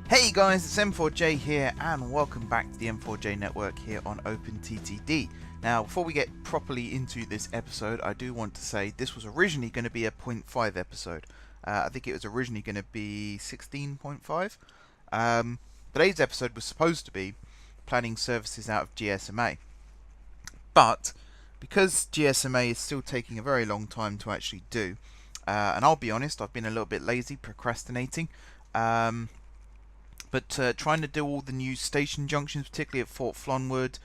Hey guys, it's M4J here and welcome back to the M4J network here on OpenTTD. Now before we get properly into this episode, I do want to say this was originally going to be a 0.5 episode. I think it was originally going to be 16.5. Today's episode was supposed to be planning services out of GSMA. But because GSMA is still taking a very long time to actually do, and I'll be honest, I've been a little bit lazy, procrastinating. But trying to do all the new station junctions, particularly at Fort Flonwood,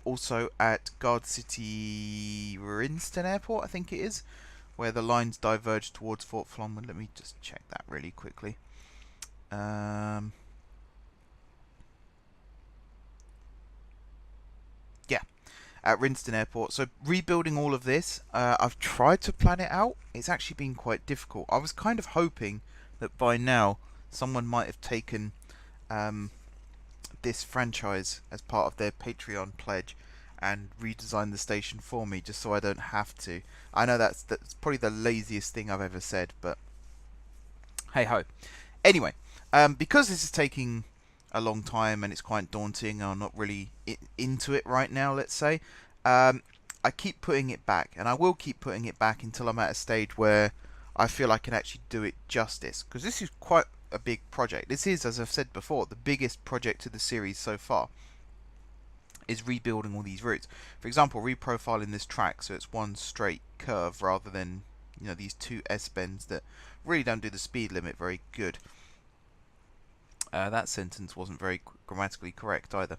also at Guard City Kingston Airport, I think it is, where the lines diverge towards Fort Flonwood. Let me just check that really quickly. Yeah, at Rinston Airport. So rebuilding all of this, I've tried to plan it out. It's actually been quite difficult. I was kind of hoping that by now someone might have taken this franchise as part of their Patreon pledge and redesign the station for me just so I don't have to. I know that's probably the laziest thing I've ever said, but hey ho. Anyway, because this is taking a long time and it's quite daunting, I'm not really into it right now, let's say, I keep putting it back, and I will keep putting it back until I'm at a stage where I feel I can actually do it justice, because this is quite a big project. This is, as I've said before, the biggest project of the series so far, is rebuilding all these routes. For example, reprofiling this track so it's one straight curve rather than, you know, these two S-bends that really don't do the speed limit very good. That sentence wasn't very grammatically correct either.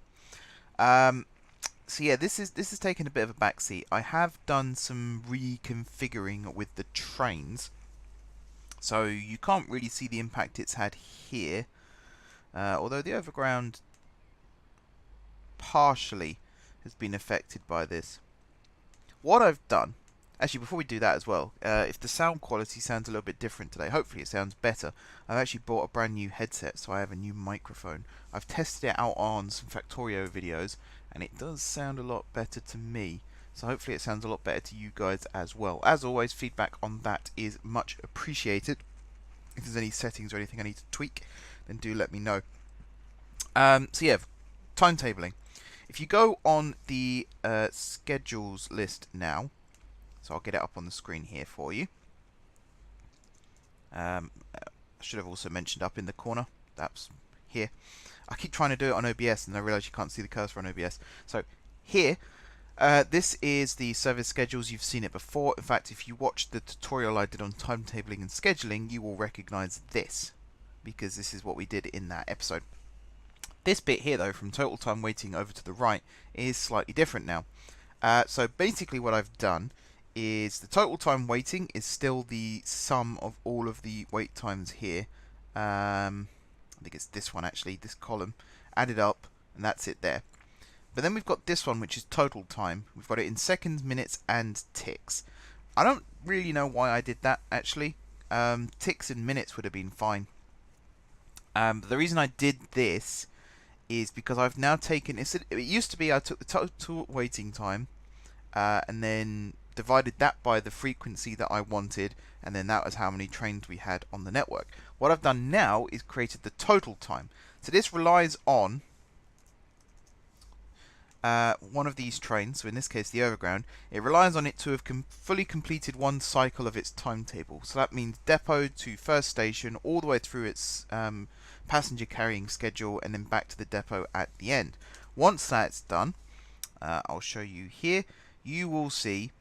So yeah, this is taking a bit of a backseat. I have done some reconfiguring with the trains, so you can't really see the impact it's had here, although the overground partially has been affected by this. What I've done, actually before we do that as well, if the sound quality sounds a little bit different today, hopefully it sounds better. I've actually bought a brand new headset, so I have a new microphone. I've tested it out on some Factorio videos, and it does sound a lot better to me. So hopefully it sounds a lot better to you guys as well. As always, feedback on that is much appreciated. If there's any settings or anything I need to tweak, then do let me know. So yeah, timetabling. If you go on the schedules list now, so I'll get it up on the screen here for you. I should have also mentioned up in the corner. That's here. I keep trying to do it on OBS and I realise you can't see the cursor on OBS. So here, this is the service schedules. You've seen it before. In fact, if you watched the tutorial I did on timetabling and scheduling, you will recognise this, because this is what we did in that episode. This bit here, though, from total time waiting over to the right, is slightly different now. So basically what I've done is the total time waiting is still the sum of all of the wait times here. I think it's this one actually, this column, added up, and that's it there. But then we've got this one, which is total time. We've got it in seconds, minutes, and ticks. I don't really know why I did that, actually. Ticks and minutes would have been fine. But the reason I did this is because I've now taken... It used to be I took the total waiting time and then divided that by the frequency that I wanted, and then that was how many trains we had on the network. What I've done now is created the total time. So this relies on one of these trains, so in this case the overground. It relies on it to have fully completed one cycle of its timetable. So that means depot to first station, all the way through its passenger carrying schedule, and then back to the depot at the end. Once that's done, I'll show you here, you will see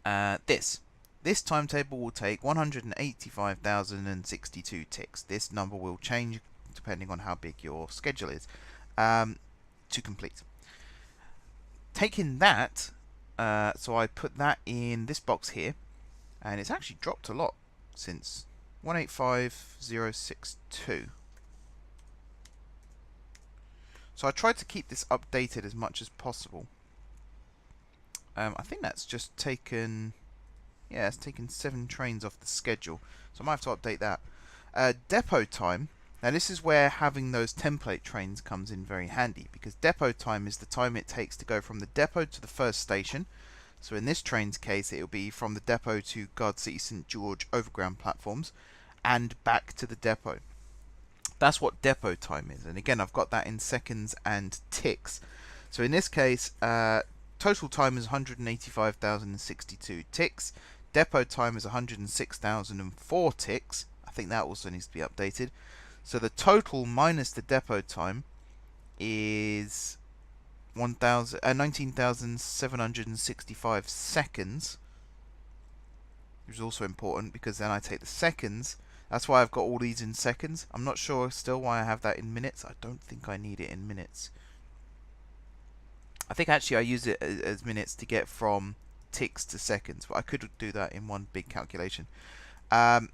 this. This timetable will take 185,062 ticks. This number will change depending on how big your schedule is to complete. Taking that, so I put that in this box here, and it's actually dropped a lot since 185062. So I tried to keep this updated as much as possible. I think that's just taken... Yeah, it's taken 7 trains off the schedule. So I might have to update that. Depot time. Now this is where having those template trains comes in very handy, because depot time is the time it takes to go from the depot to the first station. So in this train's case, it will be from the depot to Guard City St George overground platforms and back to the depot. That's what depot time is. And again, I've got that in seconds and ticks. So in this case, total time is 185,062 ticks. Depot time is 106,004 ticks. I think that also needs to be updated. So the total minus the depot time is 19,765 seconds, which is also important because then I take the seconds. That's why I've got all these in seconds. I'm not sure still why I have that in minutes. I don't think I need it in minutes. I think actually I use it as minutes to get from ticks to seconds, but I could do that in one big calculation. So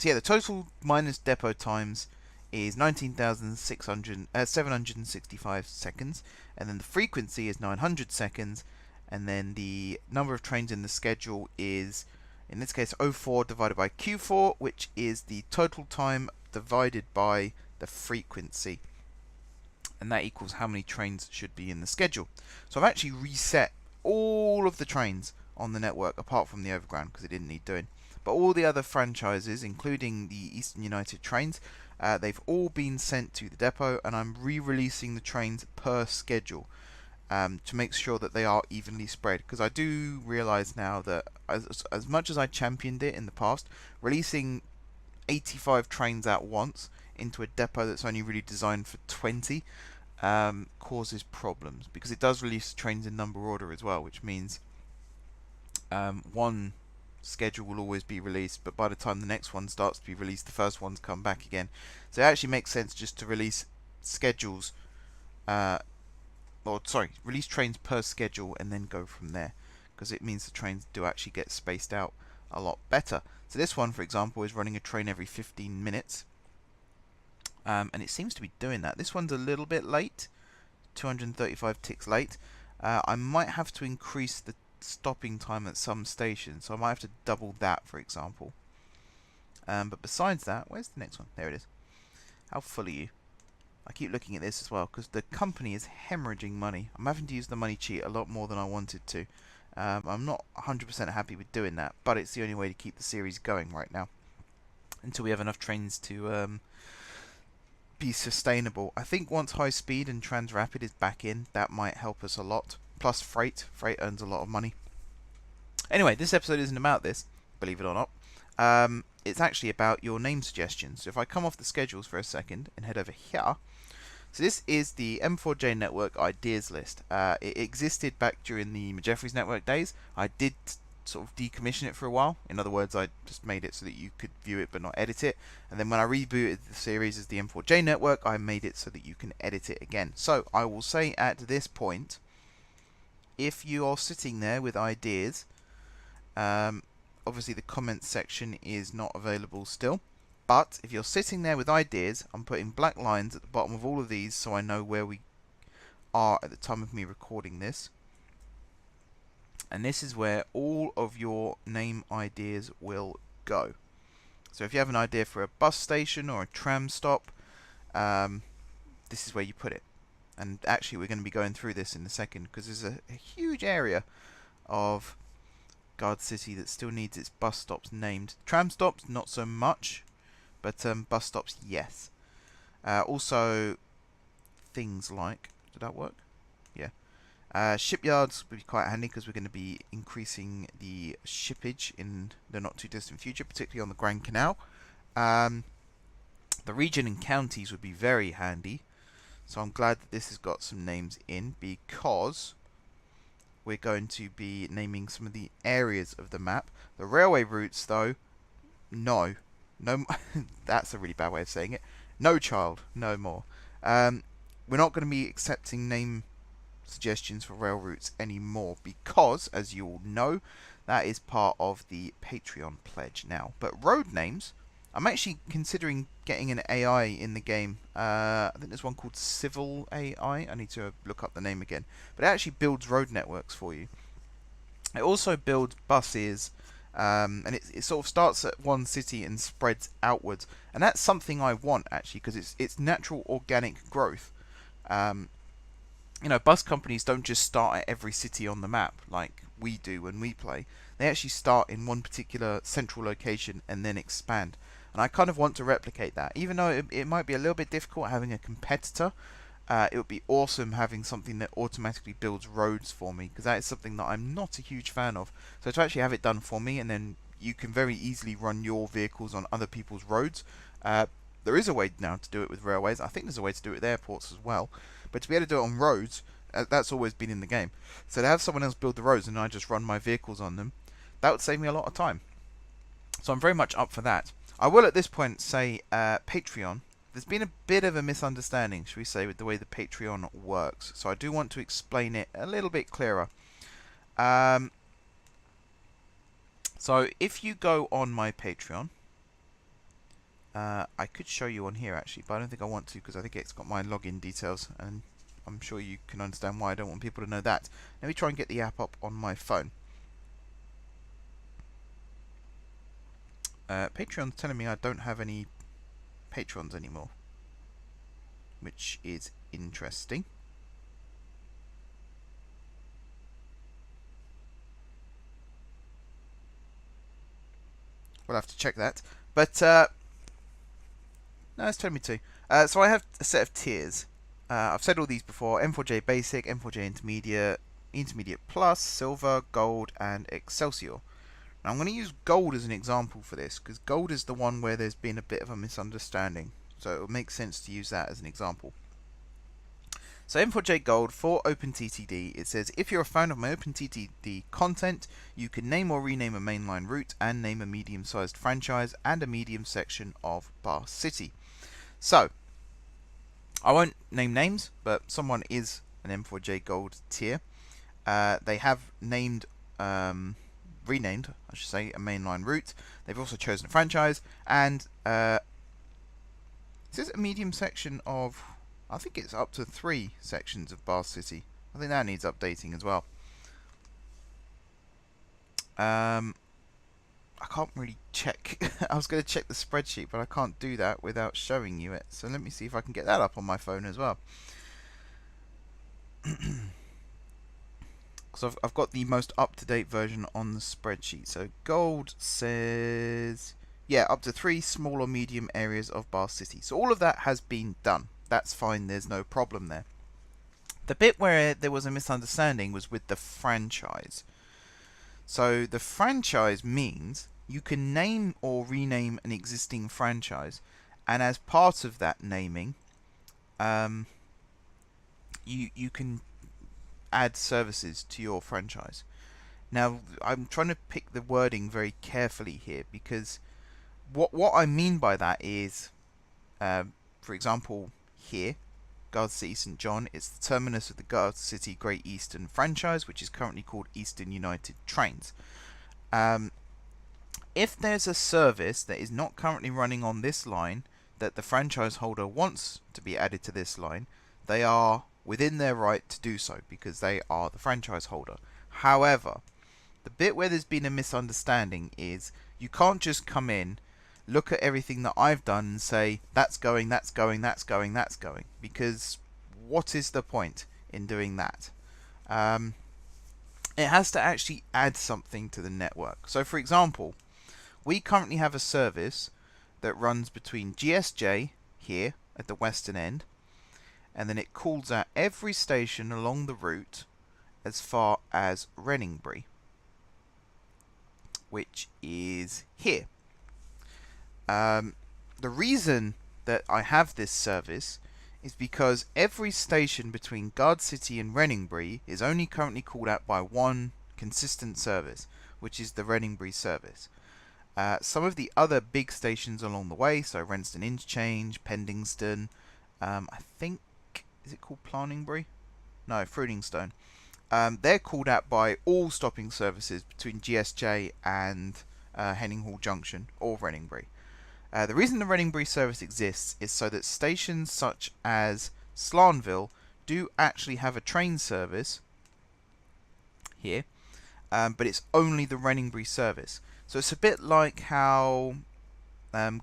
yeah, the total minus depot times is 19,765 seconds, and then the frequency is 900 seconds, and then the number of trains in the schedule is, in this case, 04 divided by Q4, which is the total time divided by the frequency, and that equals how many trains should be in the schedule. So I've actually reset all of the trains on the network apart from the Overground because it didn't need doing. But all the other franchises, including the Eastern United trains, they've all been sent to the depot, and I'm re-releasing the trains per schedule to make sure that they are evenly spread. Because I do realise now that as much as I championed it in the past, releasing 85 trains at once into a depot that's only really designed for 20 causes problems, because it does release trains in number order as well, which means one schedule will always be released, but by the time the next one starts to be released, the first one's come back again. So it actually makes sense just to release schedules, release trains per schedule and then go from there, because it means the trains do actually get spaced out a lot better. So this one, for example, is running a train every 15 minutes, and it seems to be doing that. This one's a little bit late, 235 ticks late. I might have to increase the stopping time at some stations, so I might have to double that, for example. But besides that, where's the next one? There it is. How full are you? I keep looking at this as well because the company is hemorrhaging money. I'm having to use the money cheat a lot more than I wanted to. I'm not 100% happy with doing that, but it's the only way to keep the series going right now until we have enough trains to be sustainable. I think once high speed and trans rapid is back in, that might help us a lot. Plus freight earns a lot of money. Anyway, this episode isn't about this, believe it or not. It's actually about your name suggestions. So if I come off the schedules for a second and head over here, so this is the M4J network ideas list. It existed back during the Jeffries network days. I did sort of decommission it for a while. In other words, I just made it so that you could view it but not edit it. And then when I rebooted the series as the M4J network, I made it so that you can edit it again. So I will say at this point, if you are sitting there with ideas, obviously the comments section is not available still, but if you're sitting there with ideas, I'm putting black lines at the bottom of all of these so I know where we are at the time of me recording this. And this is where all of your name ideas will go. So if you have an idea for a bus station or a tram stop, this is where you put it. And actually we're going to be going through this in a second, because there's a huge area of Guard City that still needs its bus stops named. Tram stops, not so much, but bus stops, yes. Also, things like, did that work? Yeah. Shipyards would be quite handy, because we're going to be increasing the shippage in the not too distant future, particularly on the Grand Canal. The region and counties would be very handy. So I'm glad that this has got some names in, because we're going to be naming some of the areas of the map. The railway routes, though, no, that's a really bad way of saying it. No, child, no more. We're not going to be accepting name suggestions for rail routes anymore, because, as you all know, that is part of the Patreon pledge now. But road names, I'm actually considering getting an AI in the game. I think there's one called Civil AI. I need to look up the name again. But it actually builds road networks for you. It also builds buses, and it sort of starts at one city and spreads outwards. And that's something I want, actually, because it's natural organic growth. You know, bus companies don't just start at every city on the map like we do when we play. They actually start in one particular central location and then expand. and I kind of want to replicate that. Even though it might be a little bit difficult having a competitor, it would be awesome having something that automatically builds roads for me, because that is something that I'm not a huge fan of. So to actually have it done for me, and then you can very easily run your vehicles on other people's roads. There is a way now to do it with railways. I think there's a way to do it with airports as well. But to be able to do it on roads, that's always been in the game. So to have someone else build the roads and I just run my vehicles on them, that would save me a lot of time. So I'm very much up for that. I will at this point say Patreon. There's been a bit of a misunderstanding, should we say, with the way the Patreon works. So I do want to explain it a little bit clearer. So if you go on my Patreon, I could show you on here actually, but I don't think I want to, because I think it's got my login details, and I'm sure you can understand why I don't want people to know that. Let me try and get the app up on my phone. Patreon's telling me I don't have any patrons anymore, which is interesting. We'll have to check that. But no, it's telling me to. So I have a set of tiers. I've said all these before: M4J Basic, M4J Intermediate, Intermediate Plus, Silver, Gold, and Excelsior. Now I'm going to use Gold as an example for this, because Gold is the one where there's been a bit of a misunderstanding. So it will make sense to use that as an example. So M4J Gold for OpenTTD, it says, if you're a fan of my OpenTTD content, you can name or rename a mainline route and name a medium-sized franchise and a medium section of Bar City. So, I won't name names, but someone is an M4J Gold tier. They have named, renamed, I should say, a mainline route. They've also chosen a franchise, and it says a medium section of, I think it's up to 3 sections of Bar City. I think that needs updating as well. I can't really check. I was going to check the spreadsheet, but I can't do that without showing you it. So let me see if I can get that up on my phone as well. Because I've got the most up-to-date version on the spreadsheet. So Gold says, yeah, up to 3 small or medium areas of Bar City. So all of that has been done. That's fine, there's no problem there. The bit where there was a misunderstanding was with the franchise. So the franchise means you can name or rename an existing franchise, and as part of that naming, you can add services to your franchise. Now, I'm trying to pick the wording very carefully here, because what I mean by that is, for example, here, Guard City St. John, it's the terminus of the Guard City Great Eastern franchise, which is currently called Eastern United Trains. If there's a service that is not currently running on this line that the franchise holder wants to be added to this line, they are within their right to do so, because they are the franchise holder. However, the bit where there's been a misunderstanding is you can't just come in, look at everything that I've done and say, that's going, that's going, that's going, that's going. Because what is the point in doing that? It has to actually add something to the network. So for example, we currently have a service that runs between GSJ here at the western end, and then it calls out every station along the route as far as Reningbury, which is here. The reason that I have this service is because every station between Guard City and Reningbury is only currently called out by one consistent service, which is the Reningbury service. Some of the other big stations along the way, so Renston Interchange, Pendingston, I think, is it called Planingbury? No, Fruitingstone. They're called out by all stopping services between GSJ and Henning Hall Junction or Reningbury. The reason the Reningbury service exists is so that stations such as Slanville do actually have a train service here, but it's only the Reningbury service. So it's a bit like how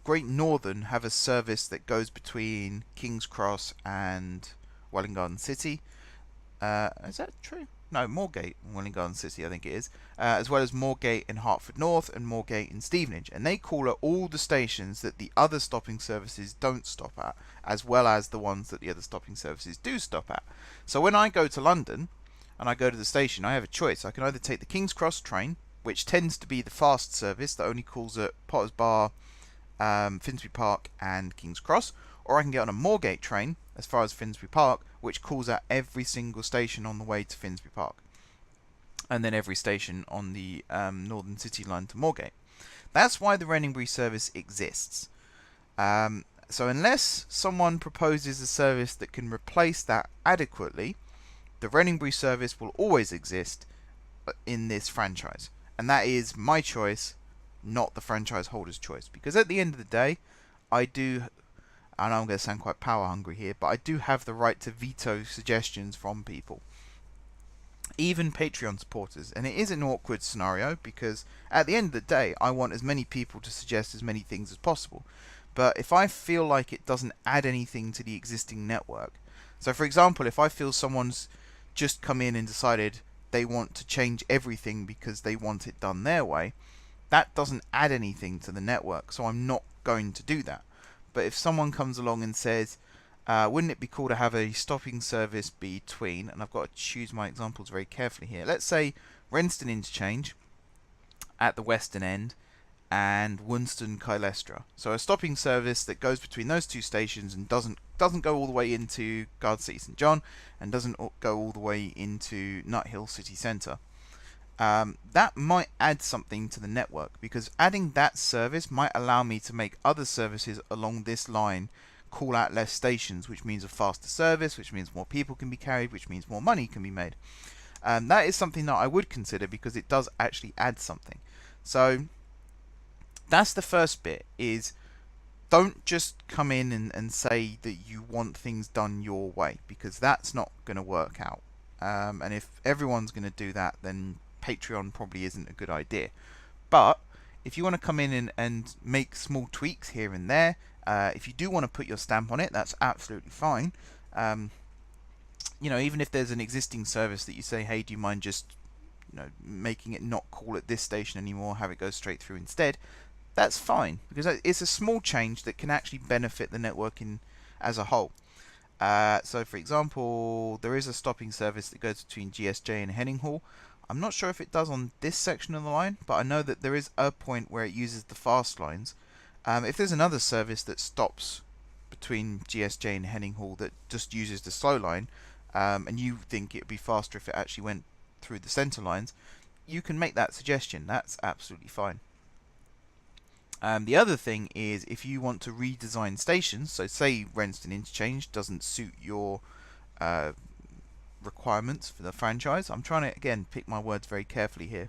Great Northern have a service that goes between King's Cross and Welwyn Garden City. Is that true? no, Moorgate, Welling Garden City, I think it is, as well as Moorgate in Hertford North and Moorgate in Stevenage, and they call at all the stations that the other stopping services don't stop at, as well as the ones that the other stopping services do stop at. So when I go to London and I go to the station, I have a choice. I can either take the King's Cross train, which tends to be the fast service that only calls at Potter's Bar, Finsbury Park and King's Cross, or I can get on a Moorgate train as far as Finsbury Park, which calls at every single station on the way to Finsbury Park, and then every station on the Northern City line to Moorgate. That's why the Reningbury service exists. So unless someone proposes a service that can replace that adequately, the Reningbury service will always exist in this franchise. And that is my choice, not the franchise holder's choice. Because at the end of the day, I do, I know I'm going to sound quite power hungry here, but I do have the right to veto suggestions from people. Even Patreon supporters. And it is an awkward scenario because at the end of the day, I want as many people to suggest as many things as possible. But if I feel like it doesn't add anything to the existing network, so for example, if I feel someone's just come in and decided they want to change everything because they want it done their way, that doesn't add anything to the network, so I'm not going to do that. But if someone comes along and says, wouldn't it be cool to have a stopping service between, and I've got to choose my examples very carefully here, let's say Renston Interchange at the western end and Wunston Kylestra. So a stopping service that goes between those two stations and doesn't go all the way into Garden City St John and doesn't go all the way into Nut Hill City Centre. That might add something to the network, because adding that service might allow me to make other services along this line call out less stations, which means a faster service, which means more people can be carried, which means more money can be made. That is something that I would consider because it does actually add something. So that's the first bit, is don't just come in and say that you want things done your way, because that's not going to work out. And if everyone's going to do that, then Patreon probably isn't a good idea. But if you want to come in and make small tweaks here and there, if you do want to put your stamp on it, that's absolutely fine. You know, even if there's an existing service that you say, hey, do you mind just, you know, making it not call at this station anymore, have it go straight through instead, that's fine, because it's a small change that can actually benefit the network as a whole. So for example, there is a stopping service that goes between GSJ and Henning Hall. I'm not sure if it does on this section of the line, but I know that there is a point where it uses the fast lines. If there's another service that stops between GSJ and Henning Hall that just uses the slow line, and you think it would be faster if it actually went through the centre lines, you can make that suggestion. That's absolutely fine. The other thing is, if you want to redesign stations, so say Renston Interchange doesn't suit your requirements for the franchise. I'm trying to, again, pick my words very carefully here.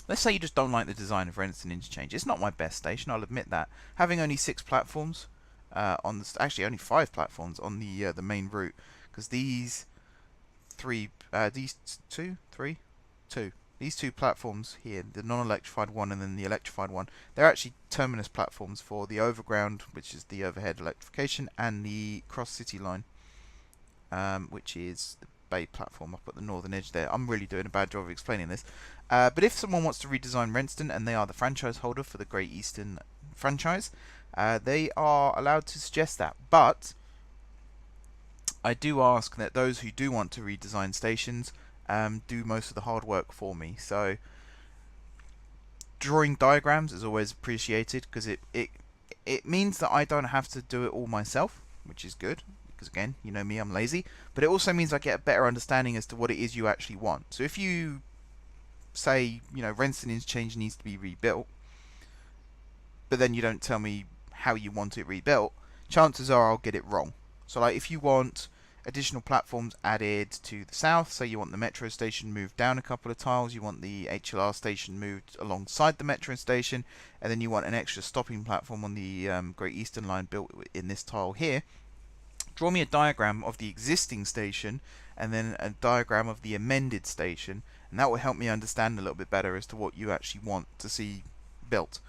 Let's say you just don't like the design of Renston Interchange. It's not my best station, I'll admit that. Having only 6 platforms, actually only 5 platforms on the main route, because these two platforms here, the non-electrified one and then the electrified one, they're actually terminus platforms for the overground, which is the overhead electrification, and the cross-city line, which is the bay platform up at the northern edge there. I'm really doing a bad job of explaining this. But if someone wants to redesign Renston and they are the franchise holder for the Great Eastern franchise, they are allowed to suggest that. But I do ask that those who do want to redesign stations do most of the hard work for me. So drawing diagrams is always appreciated, because it means that I don't have to do it all myself, which is good, because again, you know me, I'm lazy. But it also means I get a better understanding as to what it is you actually want. So if you say, you know, Renston Interchange needs to be rebuilt, but then you don't tell me how you want it rebuilt, chances are I'll get it wrong. So like, if you want additional platforms added to the south, so you want the metro station moved down a couple of tiles, you want the HLR station moved alongside the metro station, and then you want an extra stopping platform on the Great Eastern line built in this tile here, draw me a diagram of the existing station and then a diagram of the amended station, and that will help me understand a little bit better as to what you actually want to see built.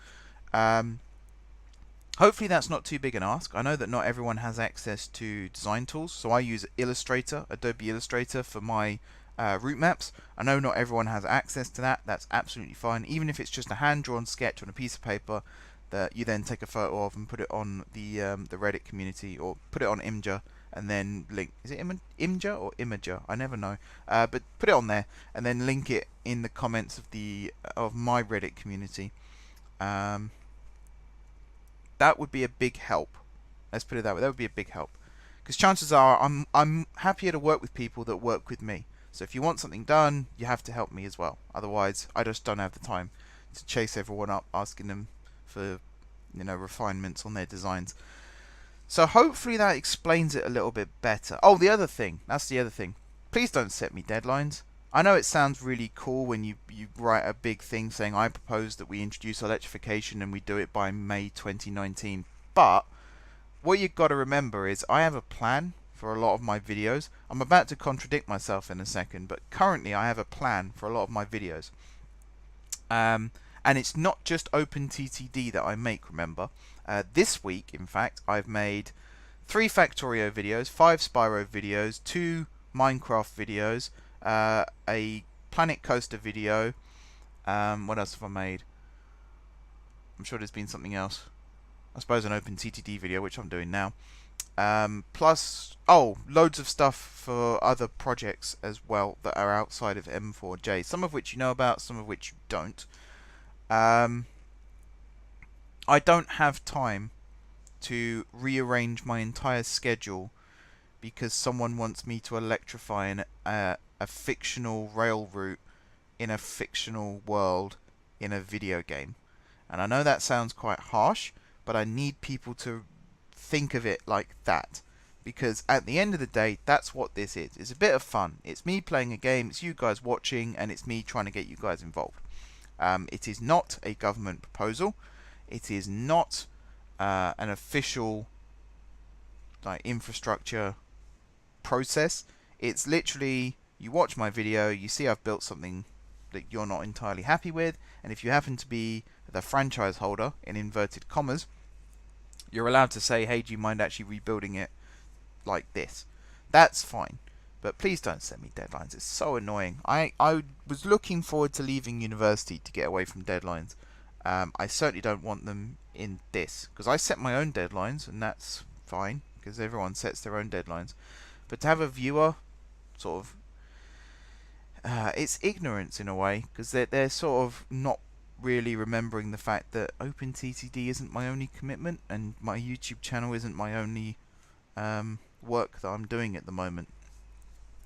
Hopefully that's not too big an ask. I know that not everyone has access to design tools, so I use Illustrator, Adobe Illustrator for my route maps. I know not everyone has access to that. That's absolutely fine. Even if it's just a hand-drawn sketch on a piece of paper that you then take a photo of and put it on the Reddit community, or put it on Imgur and then link. Is it Imgur or Imager? I never know. But put it on there and then link it in the comments of my Reddit community. That would be a big help. Let's put it that way. That would be a big help, because chances are I'm happier to work with people that work with me. So if you want something done, you have to help me as well. Otherwise, I just don't have the time to chase everyone up asking them for refinements on their designs. So hopefully that explains it a little bit better. Oh, the other thing. That's the other thing. Please don't set me deadlines. I know it sounds really cool when you write a big thing saying I propose that we introduce electrification and we do it by May 2019. But what you've got to remember is I have a plan for a lot of my videos. I'm about to contradict myself in a second, but currently I have a plan for a lot of my videos. And it's not just OpenTTD that I make, remember. This week, in fact, I've made 3 Factorio videos, 5 Spyro videos, 2 Minecraft videos, a Planet Coaster video. What else have I made? I'm sure there's been something else. I suppose an OpenTTD video, which I'm doing now. Plus, loads of stuff for other projects as well that are outside of M4J. Some of which you know about, some of which you don't. I don't have time to rearrange my entire schedule because someone wants me to electrify a fictional rail route in a fictional world in a video game. And I know that sounds quite harsh, but I need people to think of it like that. Because at the end of the day, that's what this is. It's a bit of fun. It's me playing a game, it's you guys watching, and it's me trying to get you guys involved. It is not a government proposal. It is not an official infrastructure process. It's literally, you watch my video, you see I've built something that you're not entirely happy with, and if you happen to be the franchise holder, in inverted commas, you're allowed to say, hey, do you mind actually rebuilding it like this? That's fine. But please don't set me deadlines. It's so annoying. I was looking forward to leaving university to get away from deadlines. I certainly don't want them in this, because I set my own deadlines, and that's fine, because everyone sets their own deadlines. But to have a viewer sort of it's ignorance in a way, because they're sort of not really remembering the fact that OpenTTD isn't my only commitment, and my YouTube channel isn't my only work that I'm doing at the moment.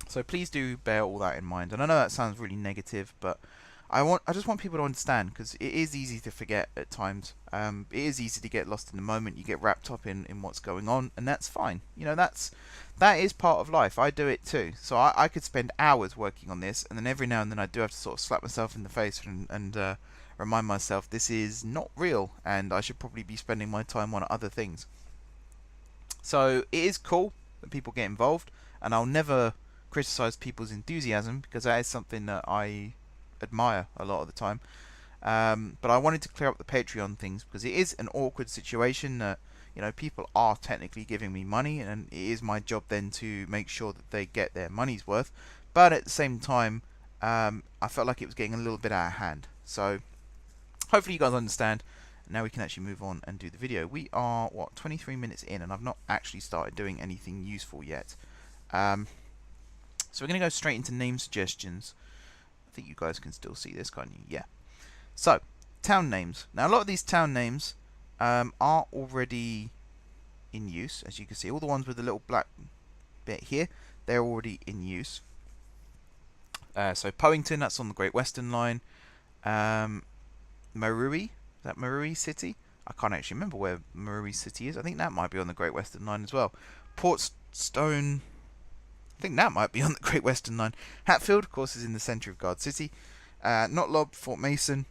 So please do bear all that in mind. And I know that sounds really negative, but I just want people to understand, because it is easy to forget at times. It is easy to get lost in the moment. You get wrapped up in what's going on, and that's fine. That is part of life. I do it too. So I could spend hours working on this, and then every now and then I do have to sort of slap myself in the face and remind myself this is not real, and I should probably be spending my time on other things. So it is cool that people get involved, and I'll never criticize people's enthusiasm, because that is something that I admire a lot of the time. But I wanted to clear up the Patreon things, because it is an awkward situation that people are technically giving me money, and it is my job then to make sure that they get their money's worth. But at the same time, I felt like it was getting a little bit out of hand. So hopefully you guys understand. Now we can actually move on and do the video. We are 23 minutes in, and I've not actually started doing anything useful yet. So we're going to go straight into name suggestions. I think you guys can still see this, can't you? Yeah. So, town names. Now, a lot of these town names are already in use. As you can see, all the ones with the little black bit here, they're already in use. So, Powington, that's on the Great Western Line. Marui, is that Marui City? I can't actually remember where Marui City is. I think that might be on the Great Western Line as well. Portstone, I think that might be on the Great Western Line. Hatfield, of course, is in the centre of Guard City. Notlob, Fort Mason.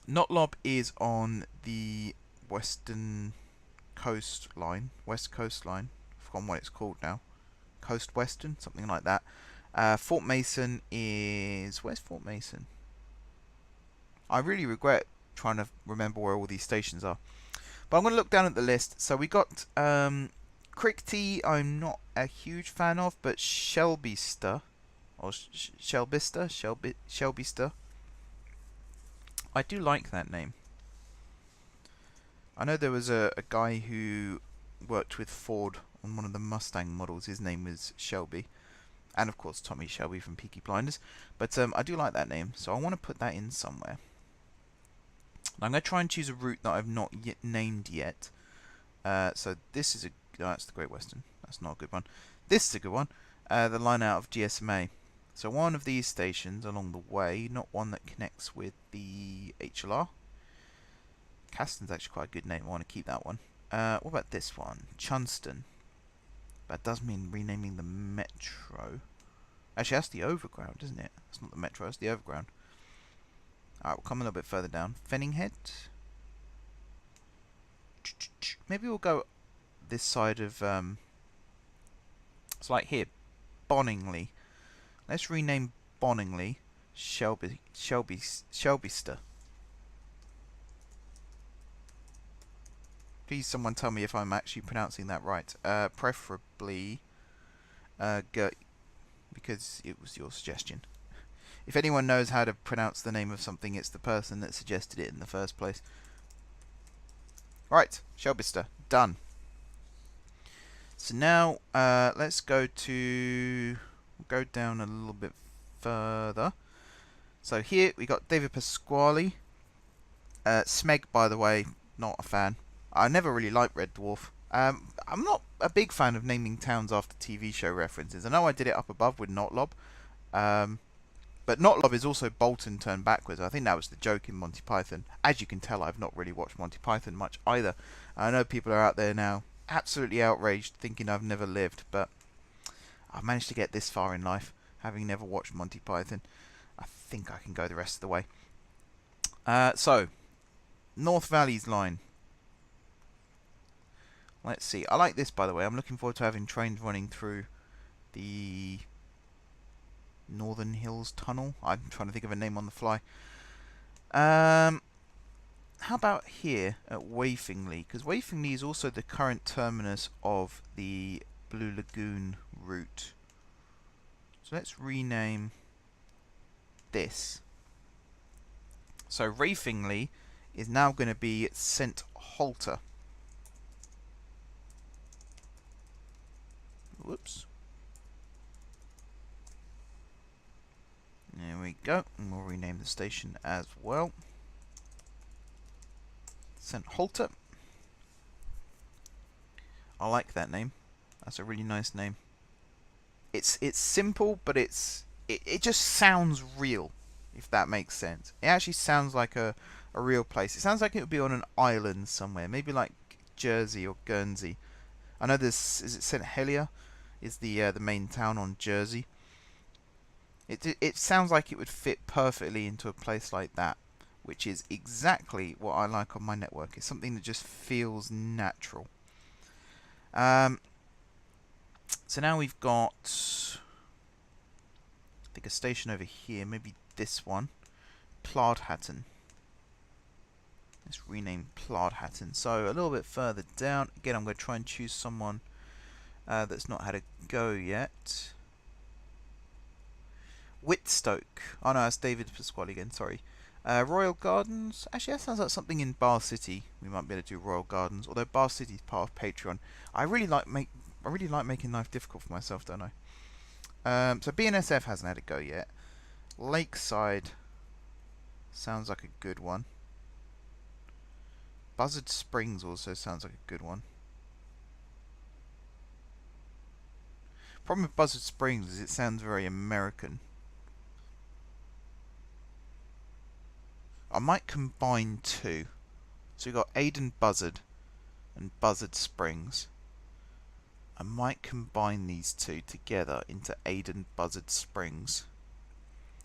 Notlob is on the Western Coast Line. West Coast Line. I've forgotten what it's called now. Coast Western, something like that. Fort Mason is... Where's Fort Mason? I really regret trying to remember where all these stations are. But I'm going to look down at the list. So we got Crickty, I'm not a huge fan of, but Shelbyster, or Shelbyster. I do like that name. I know there was a guy who worked with Ford on one of the Mustang models. His name was Shelby. And of course Tommy Shelby from Peaky Blinders. But I do like that name, so I want to put that in somewhere. I'm going to try and choose a route that I've not yet named yet. So this is that's the Great Western. That's not a good one. This is a good one. The line out of GSMA. So one of these stations along the way, not one that connects with the HLR. Kingston's actually quite a good name. I want to keep that one. What about this one? Chunston. That does mean renaming the metro. Actually, that's the overground, isn't it? It's not the metro, it's the overground. Alright, we'll come a little bit further down. Fenninghead. Maybe we'll go this side of... it's like here. Bonningley. Let's rename Bonningley Shelbyster. Please someone tell me if I'm actually pronouncing that right. Preferably because it was your suggestion. If anyone knows how to pronounce the name of something, it's the person that suggested it in the first place. Right, Shelbyster. Done. So now let's go down a little bit further. So here we got David Pasquale. Smeg, by the way, not a fan. I never really liked Red Dwarf. I'm not a big fan of naming towns after TV show references. I know I did it up above with Notlob. But Notlob is also Bolton turned backwards. I think that was the joke in Monty Python. As you can tell, I've not really watched Monty Python much either. I know people are out there now absolutely outraged, thinking I've never lived. But I've managed to get this far in life, having never watched Monty Python. I think I can go the rest of the way. So, North Valley's line. Let's see. I like this, by the way. I'm looking forward to having trains running through the Northern Hills Tunnel. I'm trying to think of a name on the fly. How about here at Waffingley? Because Waffingley is also the current terminus of the Blue Lagoon route. So let's rename this. So Waffingley is now going to be St. Halter. Whoops. There we go. And we'll rename the station as well. St. Halter. I like that name. That's a really nice name. It's simple, but it just sounds real, if that makes sense. It actually sounds like a real place. It sounds like it would be on an island somewhere, maybe like Jersey or Guernsey. I know this is it St. Helier is the main town on Jersey. It sounds like it would fit perfectly into a place like that, which is exactly what I like on my network. It's something that just feels natural. So now we've got, I think, a station over here. Maybe this one, Plardhatton. Let's rename Plardhatton. So a little bit further down. Again, I'm going to try and choose someone that's not had a go yet. Whitstoke. Oh no, that's David Pasquale again, sorry. Royal Gardens. Actually, that sounds like something in Bar City. We might be able to do Royal Gardens. Although Bar City is part of Patreon. I really like making life difficult for myself, don't I? So BNSF hasn't had a go yet. Lakeside sounds like a good one. Buzzard Springs also sounds like a good one. Problem with Buzzard Springs is it sounds very American. I might combine two. So we've got Aden Buzzard and Buzzard Springs. I might combine these two together into Aden Buzzard Springs.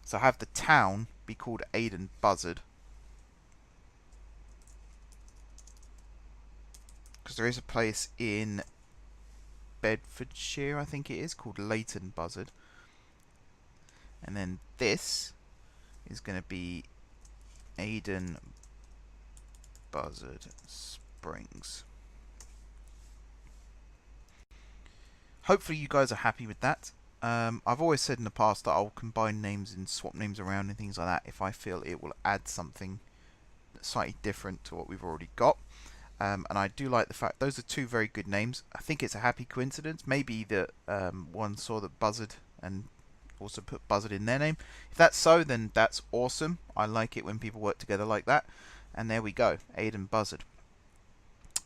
So have the town be called Aden Buzzard. Because there is a place in Bedfordshire, I think it is, called Leighton Buzzard. And then this is going to be Aden Buzzard Springs. Hopefully you guys are happy with that. I've always said in the past that I'll combine names and swap names around and things like that if I feel it will add something slightly different to what we've already got. And I do like the fact those are two very good names. I think it's a happy coincidence. Maybe that one saw that Buzzard and also put Buzzard in their name. If that's so, then that's awesome. I like it when people work together like that. And there we go, Aiden Buzzard.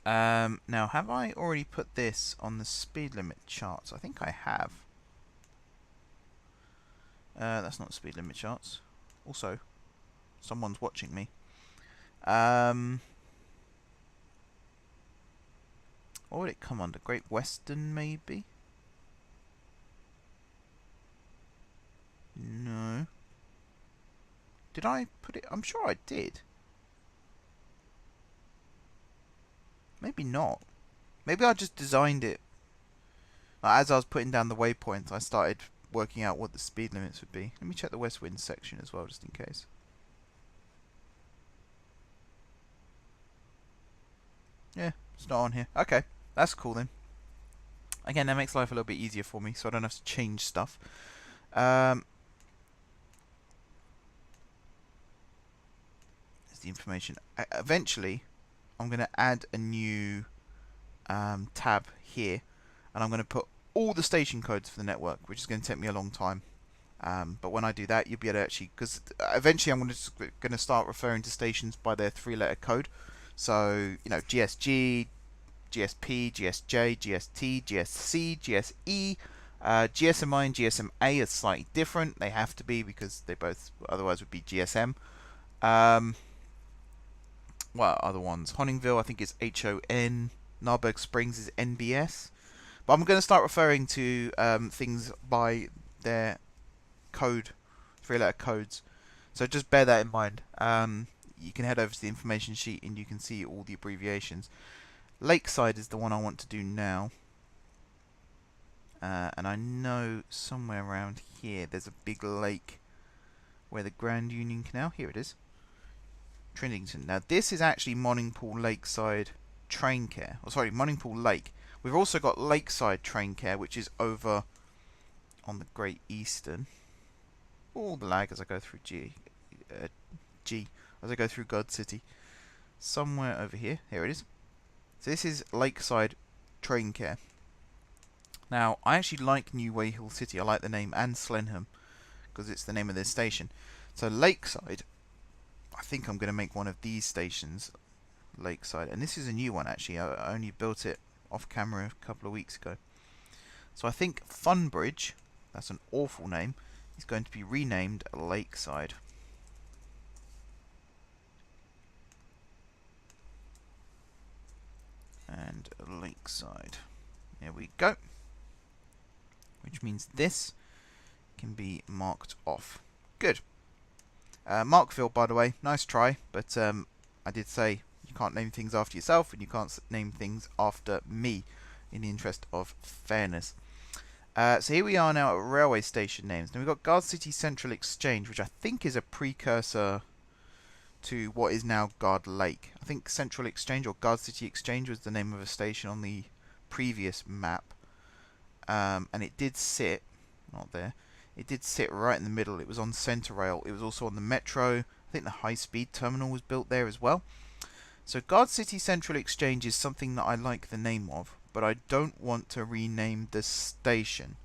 Now, have I already put this on the speed limit charts? I think I have. That's not speed limit charts. Also, someone's watching me. What would it come under? Great Western, maybe? No. Did I put it? I'm sure I did. Maybe not. Maybe I just designed it. As I was putting down the waypoints, I started working out what the speed limits would be. Let me check the west wind section as well, just in case. Yeah, it's not on here. Okay, that's cool then. Again, that makes life a little bit easier for me, so I don't have to change stuff. There's the information. Eventually, I'm going to add a new tab here, and I'm going to put all the station codes for the network, which is going to take me a long time. But when I do that, you'll be able to actually, because eventually I'm going to start referring to stations by their 3-letter code. So, you know, GSG, GSP, GSJ, GST, GSC, GSE, GSMI and GSMA are slightly different. They have to be because they both otherwise would be GSM. What other ones? Honingville, I think is HON. Narberg Springs is NBS. But I'm going to start referring to things by their code, 3-letter codes. So just bear that in mind. You can head over to the information sheet and you can see all the abbreviations. Lakeside is the one I want to do now. And I know somewhere around here there's a big lake where the Grand Union Canal, here it is, Trinidington. Now this is actually Moningpool Lakeside Train Care. Oh, sorry, Moningpool Lake. We've also got Lakeside Train Care, which is over on the Great Eastern. All the lag as I go through as I go through God City. Somewhere over here. Here it is. So this is Lakeside Train Care. Now, I actually like New Wayhill City. I like the name, and Slenham, because it's the name of their station. So Lakeside, I think I'm going to make one of these stations Lakeside. And this is a new one, actually. I only built it off camera a couple of weeks ago. So I think Funbridge, that's an awful name, is going to be renamed Lakeside. And Lakeside. There we go. Which means this can be marked off. Good. Markville, by the way, nice try, but I did say you can't name things after yourself and you can't name things after me in the interest of fairness. So here we are now at railway station names. Now we've got Guard City Central Exchange, which I think is a precursor to what is now Guard Lake. I think Central Exchange or Guard City Exchange was the name of a station on the previous map. And it did sit, not there, it did sit right in the middle. It was on Centre Rail. It was also on the Metro. I think the high-speed terminal was built there as well. So Guard City Central Exchange is something that I like the name of, but I don't want to rename the station.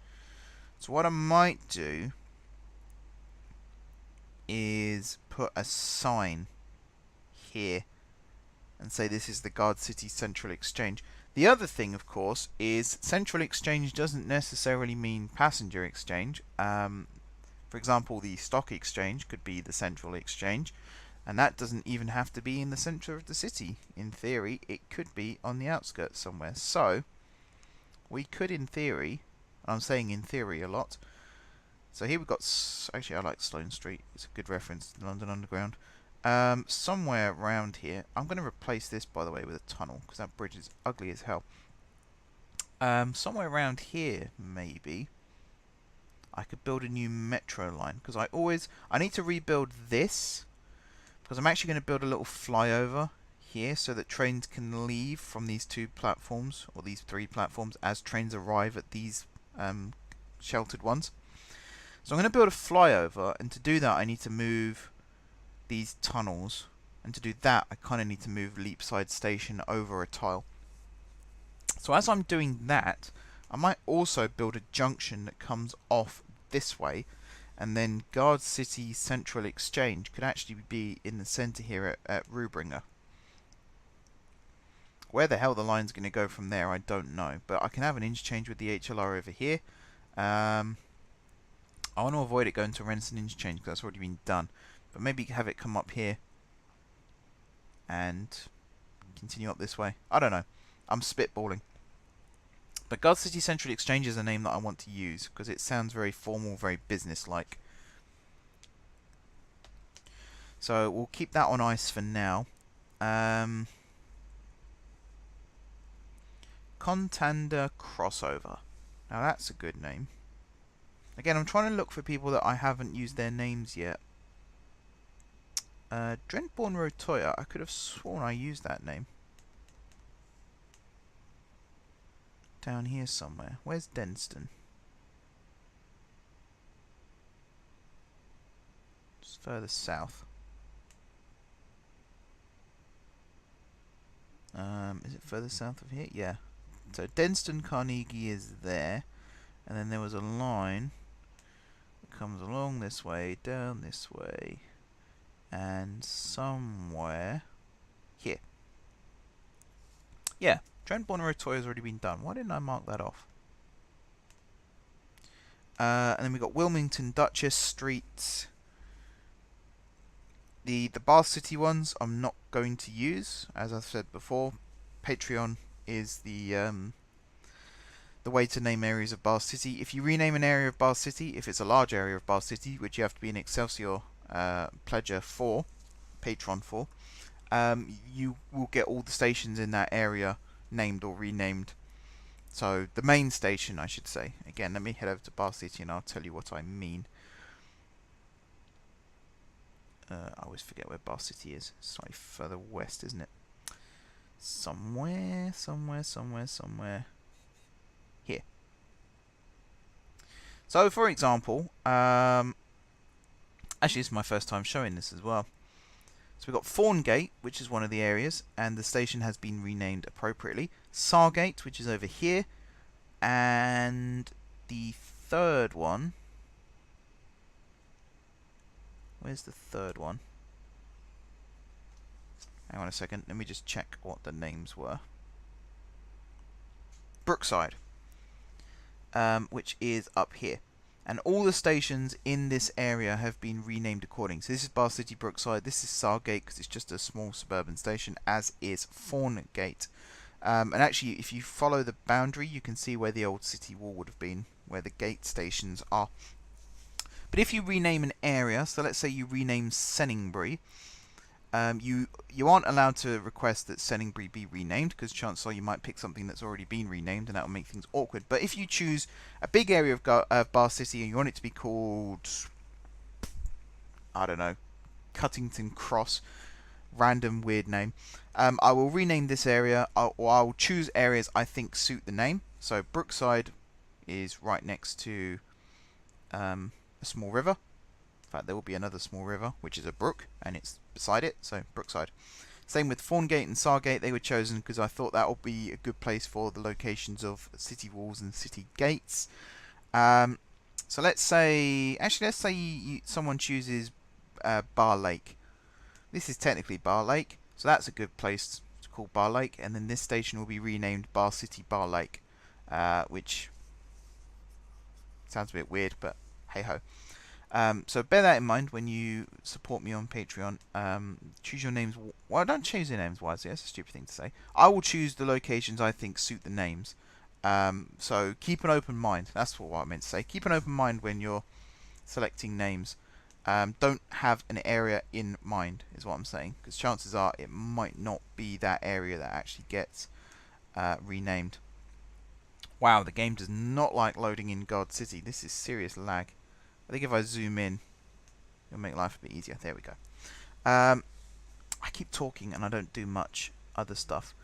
So what I might do is put a sign here and say this is the Guard City Central Exchange. The other thing, of course, is Central Exchange doesn't necessarily mean passenger exchange. For example, the Stock Exchange could be the Central Exchange, and that doesn't even have to be in the centre of the city. In theory, it could be on the outskirts somewhere. So, we could, in theory, and I'm saying in theory a lot, so here we've got, actually I like Sloane Street, it's a good reference to London Underground. Somewhere around here, I'm going to replace this, by the way, with a tunnel, because that bridge is ugly as hell. Somewhere around here, maybe, I could build a new metro line, because I need to rebuild this, because I'm actually going to build a little flyover here so that trains can leave from these two platforms, or these three platforms, as trains arrive at these sheltered ones. So I'm going to build a flyover, and to do that I need to move these tunnels, and to do that I kind of need to move Leapside Station over a tile. So as I'm doing that, I might also build a junction that comes off this way, and then Guard City Central Exchange could actually be in the centre here at Rubringer. Where the hell the line's going to go from there, I don't know. But I can have an interchange with the HLR over here. I want to avoid it going to Renson interchange because that's already been done. But maybe have it come up here and continue up this way. I don't know. I'm spitballing. But Guard City Central Exchange is a name that I want to use because it sounds very formal, very business-like. So we'll keep that on ice for now. Contender Crossover. Now that's a good name. Again, I'm trying to look for people that I haven't used their names yet. Drentborn Rotoya, I could have sworn I used that name. Down here somewhere. Where's Denston? Just further south. Is it further south of here? Yeah. So Denston Carnegie is there. And then there was a line that comes along this way, down this way, and somewhere here. Yeah. Drentborn Rotoya has already been done. Why didn't I mark that off? And then we got Wilmington Duchess Street. The Bath City ones I'm not going to use, as I've said before. Patreon is the way to name areas of Bath City. If you rename an area of Bath City, if it's a large area of Bath City, which you have to be an Excelsior pledger for, patron for, you will get all the stations in that area named or renamed. So the main station, I should say. Again, let me head over to Bath City and I'll tell you what I mean. I always forget where Bath City is. Slightly further west, isn't it? Somewhere here. So, for example, actually, this is my first time showing this as well. So we've got Faungate, which is one of the areas, and the station has been renamed appropriately. Sargate, which is over here, and the third one. Where's the third one? Hang on a second, let me just check what the names were. Brookside, which is up here. And all the stations in this area have been renamed accordingly. So this is Bath City Brookside, this is Sargate because it's just a small suburban station, as is Faungate. And actually, if you follow the boundary, you can see where the old city wall would have been, where the gate stations are. But if you rename an area, so let's say you rename Senningbury, you aren't allowed to request that Senningbury be renamed, because chances are you might pick something that's already been renamed, and that will make things awkward. But if you choose a big area of Bath City and you want it to be called, I don't know, Cuttington Cross, random weird name, I will rename this area, or I will choose areas I think suit the name. So Brookside is right next to a small river. In fact, there will be another small river, which is a brook, and it's beside it, so Brookside. Same with Faungate and Sargate, they were chosen because I thought that would be a good place for the locations of city walls and city gates. So let's say, someone chooses Bar Lake. This is technically Bar Lake, so that's a good place to call Bar Lake, and then this station will be renamed Bar City Bar Lake, which sounds a bit weird, but hey ho. So bear that in mind when you support me on Patreon. Choose your names. Well, don't choose your names wisely. That's a stupid thing to say. I will choose the locations I think suit the names. So keep an open mind. That's what I meant to say. Keep an open mind when you're selecting names. Don't have an area in mind, is what I'm saying. Because chances are it might not be that area that actually gets renamed. Wow, the game does not like loading in Guard City. This is serious lag. I think if I zoom in, it'll make life a bit easier. There we go. I keep talking and I don't do much other stuff.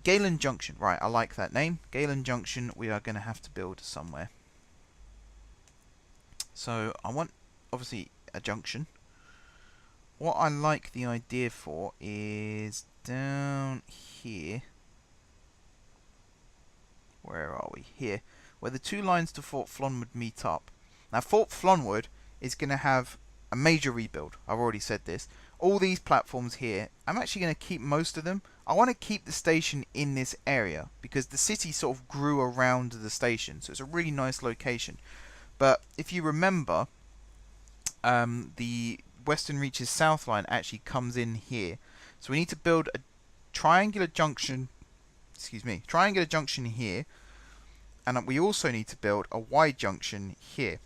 Galen Junction. Right, I like that name. Galen Junction we are going to have to build somewhere. So I want, obviously, a junction. What I like the idea for is down here. Where are we? Here. Where the two lines to Fort Flonwood meet up. Now, Fort Flonwood is going to have a major rebuild. I've already said this. All these platforms here, I'm actually going to keep most of them. I want to keep the station in this area because the city sort of grew around the station. So it's a really nice location. But if you remember, the Western Reaches South line actually comes in here. So we need to build a triangular junction, triangular junction here. And we also need to build a Y junction here.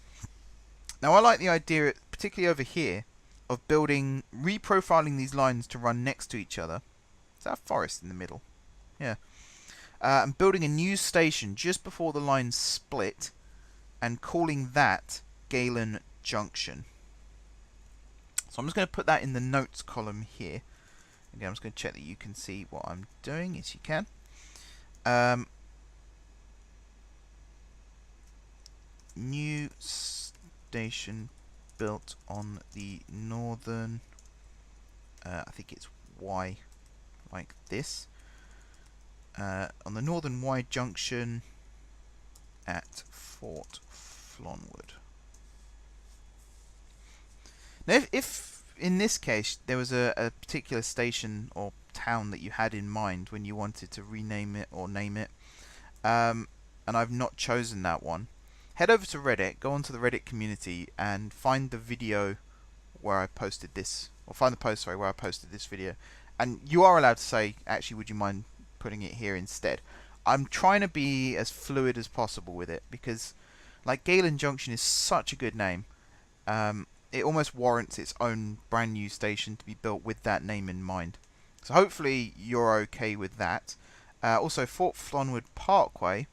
Now I like the idea, particularly over here, of reprofiling these lines to run next to each other. Is that a forest in the middle? Yeah. And building a new station just before the lines split and calling that Galen Junction. So I'm just going to put that in the notes column here. Again, I'm just going to check that you can see what I'm doing. Yes, you can. New station built on the northern, I think it's Y, like this, on the northern Y junction at Fort Flonwood. Now, if in this case there was a particular station or town that you had in mind when you wanted to rename it or name it, and I've not chosen that one, head over to Reddit, go onto the Reddit community and find the video where I posted this, or find the post, sorry, where I posted this video. And you are allowed to say, actually, would you mind putting it here instead? I'm trying to be as fluid as possible with it because, like, Galen Junction is such a good name. It almost warrants its own brand new station to be built with that name in mind. So hopefully you're okay with that. Also, Fort Flonwood Parkway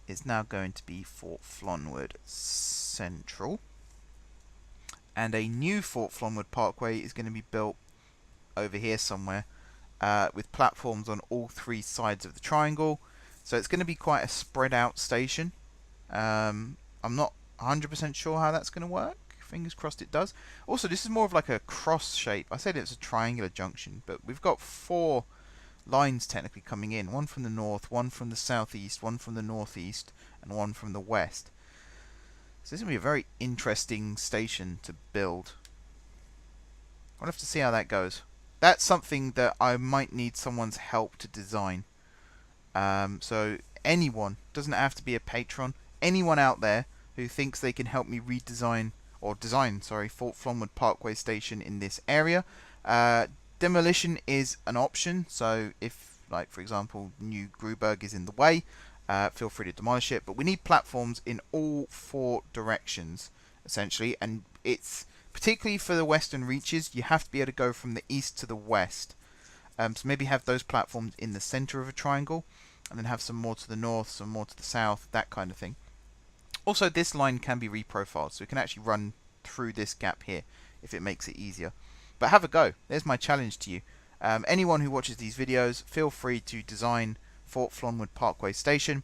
is now going to be Fort Flonwood Central. And a new Fort Flonwood Parkway is going to be built over here somewhere with platforms on all three sides of the triangle. So it's going to be quite a spread out station. I'm not 100% sure how that's going to work. Fingers crossed it does. Also, this is more of like a cross shape. I said it's a triangular junction, but we've got 4 lines technically coming in. One from the north, one from the southeast, one from the northeast, and one from the west. So this is going to be a very interesting station to build. I'll have to see how that goes. That's something that I might need someone's help to design. So anyone, doesn't have to be a patron, anyone out there who thinks they can help me design Fort Flonwood Parkway Station in this area. Demolition is an option, so if, like, for example, New Gruberg is in the way, feel free to demolish it. But we need platforms in all 4 directions, essentially, and it's particularly for the western reaches, you have to be able to go from the east to the west. So maybe have those platforms in the center of a triangle, and then have some more to the north, some more to the south, that kind of thing. Also, this line can be reprofiled, so we can actually run through this gap here if it makes it easier. But have a go. There's my challenge to you. Anyone who watches these videos, feel free to design Fort Flonwood Parkway Station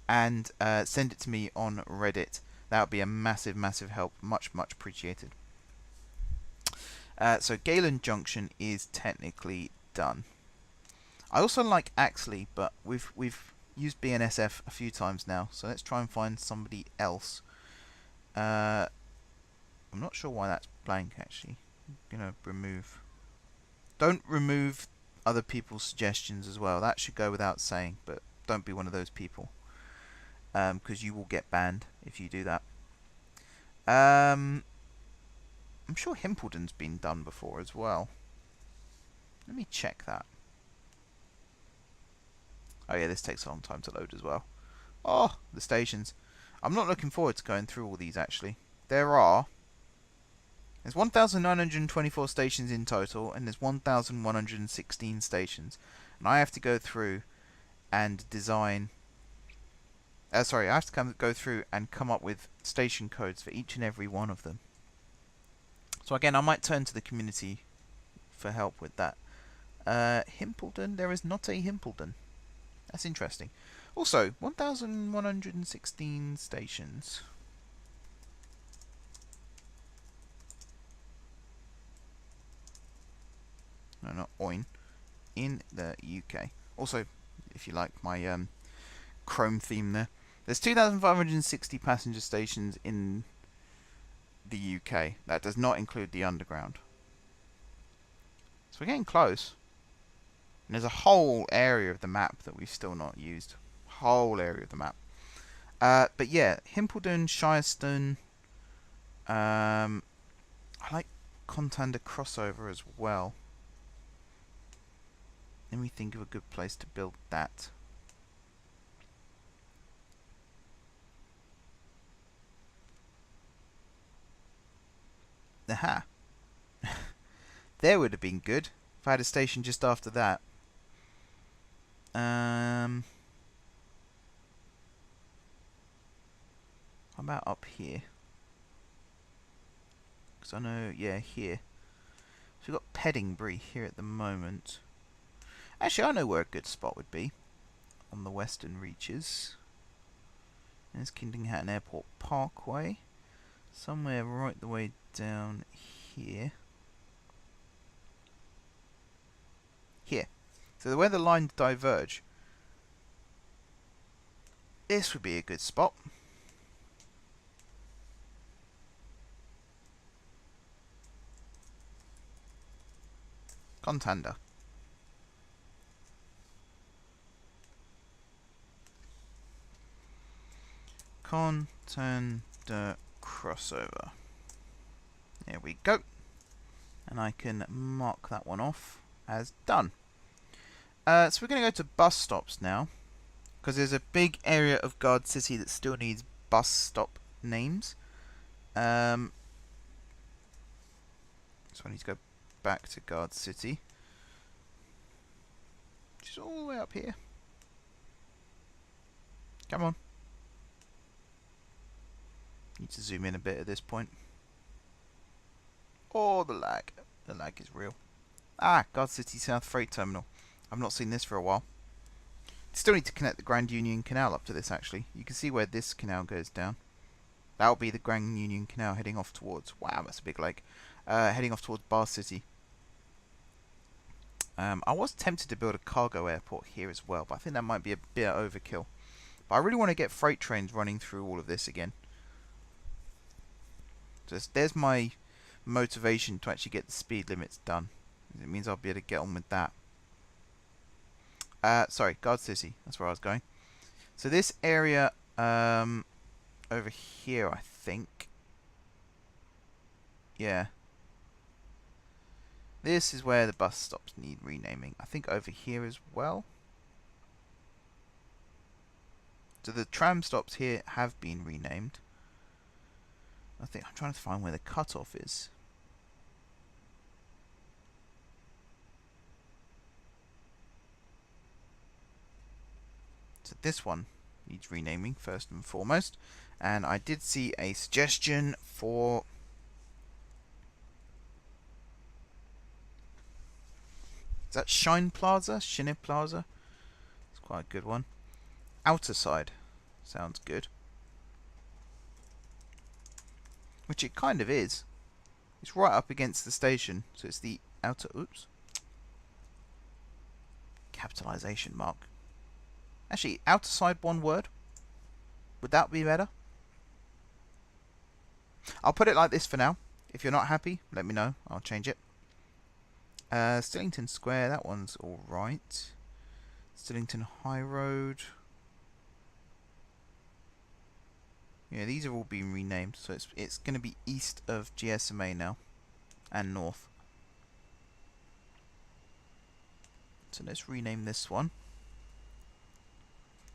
and send it to me on Reddit. That would be a massive, massive help. Much, much appreciated. So Galen Junction is technically done. I also like Axley, but we've used BNSF a few times now, so let's try and find somebody else. I'm not sure why that's blank, actually. I'm going to remove. Don't remove other people's suggestions as well. That should go without saying, but don't be one of those people, because you will get banned if you do that. I'm sure Himpledon's been done before as well. Let me check that. Oh yeah, this takes a long time to load as well. Oh, the stations. I'm not looking forward to going through all these, actually. There's 1,924 stations in total, and there's 1,116 stations. And I have to go through and design... I have to go through and come up with station codes for each and every one of them. So again, I might turn to the community for help with that. Himpledon, there is not a Himpledon. That's interesting. Also, 1,116 stations. No, not OIN. In the UK. Also, if you like my Chrome theme there. There's 2,560 passenger stations in the UK. That does not include the underground. So we're getting close. And there's a whole area of the map that we've still not used. Whole area of the map. But yeah, Himpledon, Shireston. I like Contanda crossover as well. Let me think of a good place to build that. Aha. There would have been good if I had a station just after that. How about up here? Because I know, yeah, here. So we've got Peddingbury here at the moment. Actually, I know where a good spot would be. On the western reaches. There's Kington Hatton Airport Parkway. Somewhere right the way down here. Here. So where the lines diverge. This would be a good spot. Contanda. Contanda crossover. There we go. And I can mark that one off as done. So we're going to go to bus stops now. Because there's a big area of Guard City that still needs bus stop names. So I need to go back to Guard City. Which is all the way up here. Come on. Need to zoom in a bit at this point. Oh, the lag. The lag is real. Ah, Guard City South Freight Terminal. I've not seen this for a while. Still need to connect the Grand Union Canal up to this, actually. You can see where this canal goes down. That'll be the Grand Union Canal heading off towards... Wow, that's a big lake. Heading off towards Bar City. I was tempted to build a cargo airport here as well, but I think that might be a bit overkill. But I really want to get freight trains running through all of this again. So there's my motivation to actually get the speed limits done. It means I'll be able to get on with that. Sorry, Guard City. That's where I was going. So this area over here, I think. Yeah. This is where the bus stops need renaming. I think over here as well. So the tram stops here have been renamed. I think I'm trying to find where the cutoff is. So this one needs renaming first and foremost. And I did see a suggestion for... Is that Shine Plaza? Shine Plaza? It's quite a good one. Outer Side. Sounds good. Which it kind of is. It's right up against the station. So it's the outer... Oops. Capitalization mark. Actually, Outer Side, one word. Would that be better? I'll put it like this for now. If you're not happy, let me know. I'll change it. Stillington Square, that one's alright. Stillington High Road. Yeah, these have all been renamed, so it's going to be east of GSMA now. And north. So let's rename this one.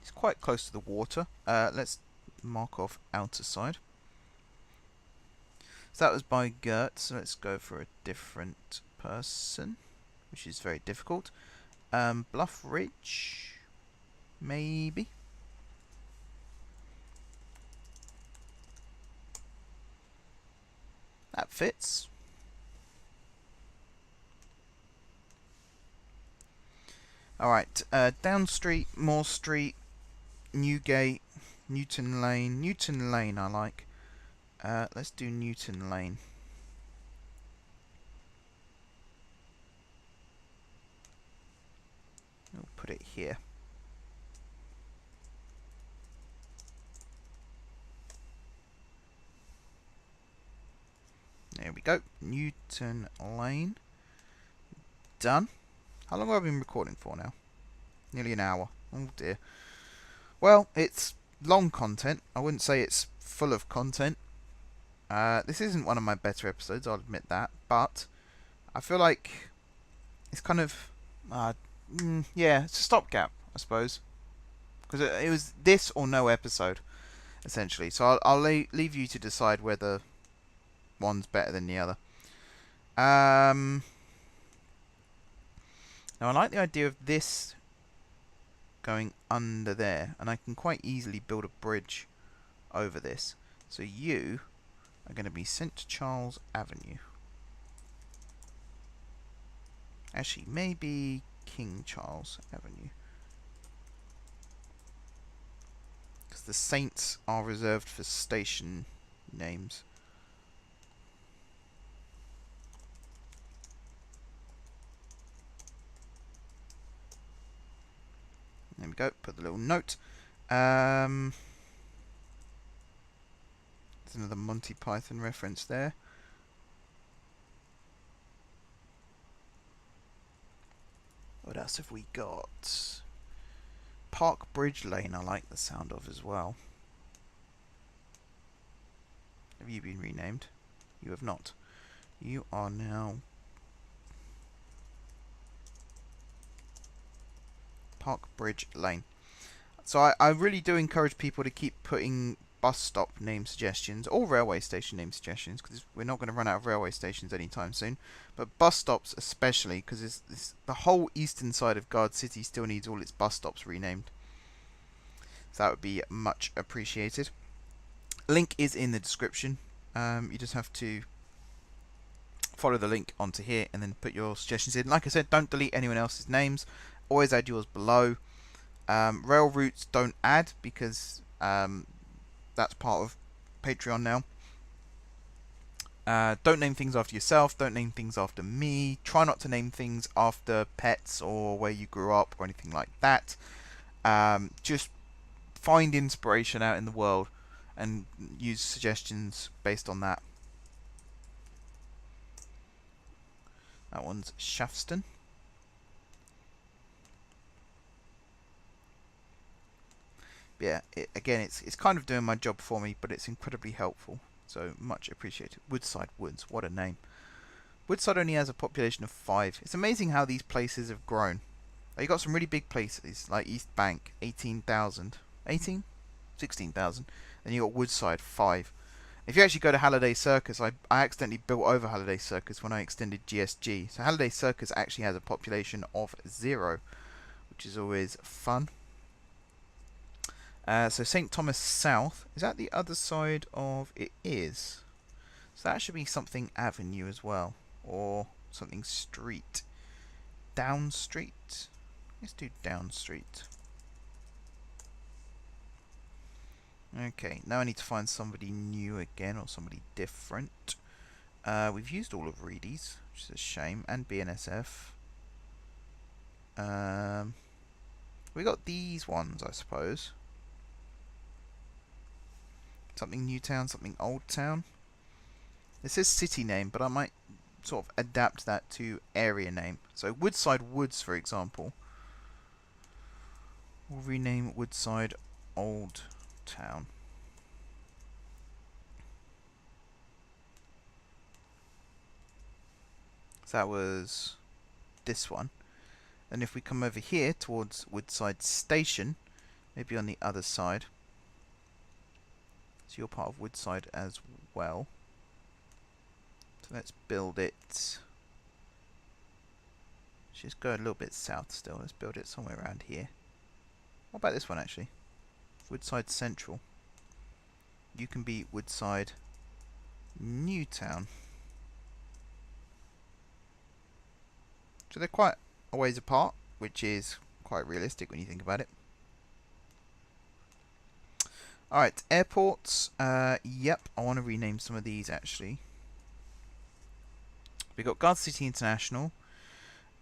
It's quite close to the water. Let's mark off Outer Side. So that was by Gert, so let's go for a different person, which is very difficult. Bluff Ridge, maybe. That fits. Alright, Down Street, Moore Street, Newgate, Newton Lane I like. Let's do Newton Lane. We'll put it here. There we go. Newton Lane. Done. How long have I been recording for now? Nearly an hour. Oh dear. Well, it's long content. I wouldn't say it's full of content. This isn't one of my better episodes, I'll admit that. But I feel like it's kind of... yeah, it's a stopgap, I suppose. Because it was this or no episode, essentially. So I'll leave you to decide whether one's better than the other. Now I like the idea of this going under there, and I can quite easily build a bridge over this. So you are going to be St. Charles Avenue. Actually, maybe King Charles Avenue. Because the Saints are reserved for station names. There we go, put the little note. There's another Monty Python reference there. What else have we got? Park Bridge Lane I like the sound of as well. Have you been renamed? You have not. You are now Park Bridge Lane. So I really do encourage people to keep putting bus stop name suggestions or railway station name suggestions, because we're not going to run out of railway stations anytime soon. But bus stops especially, because the whole eastern side of Guard City still needs all its bus stops renamed. So that would be much appreciated. Link is in the description. You just have to follow the link onto here and then put your suggestions in. Like I said, don't delete anyone else's names. Always add yours below. Rail routes don't add, because that's part of Patreon now. Don't name things after yourself. Don't name things after me. Try not to name things after pets or where you grew up or anything like that. Just find inspiration out in the world and use suggestions based on that. That one's Shafston. Yeah, again, it's kind of doing my job for me, but it's incredibly helpful. So much appreciated. Woodside Woods, what a name. Woodside only has a population of 5. It's amazing how these places have grown. You got some really big places like East Bank, 18,000. 18? 16,000. Then you got Woodside, 5. If you actually go to Halliday Circus, I accidentally built over Halliday Circus when I extended GSG. So Halliday Circus actually has a population of 0, which is always fun. So St. Thomas South, is that the other side of... It is. So that should be something Avenue as well. Or something Street. Down Street? Let's do Down Street. Okay, now I need to find somebody new again, or somebody different. We've used all of Reedy's, which is a shame, and BNSF. We got these ones, I suppose. Something Newtown, something Old Town. This is city name, but I might sort of adapt that to area name. So Woodside Woods, for example. We'll rename Woodside Old Town. So that was this one. And if we come over here towards Woodside Station, maybe on the other side. So you're part of Woodside as well. So let's build it. Let's just go a little bit south still. Let's build it somewhere around here. What about this one actually? Woodside Central. You can be Woodside Newtown. So they're quite a ways apart, which is quite realistic when you think about it. Alright, airports. Yep, I want to rename some of these actually. We've got Guard City International,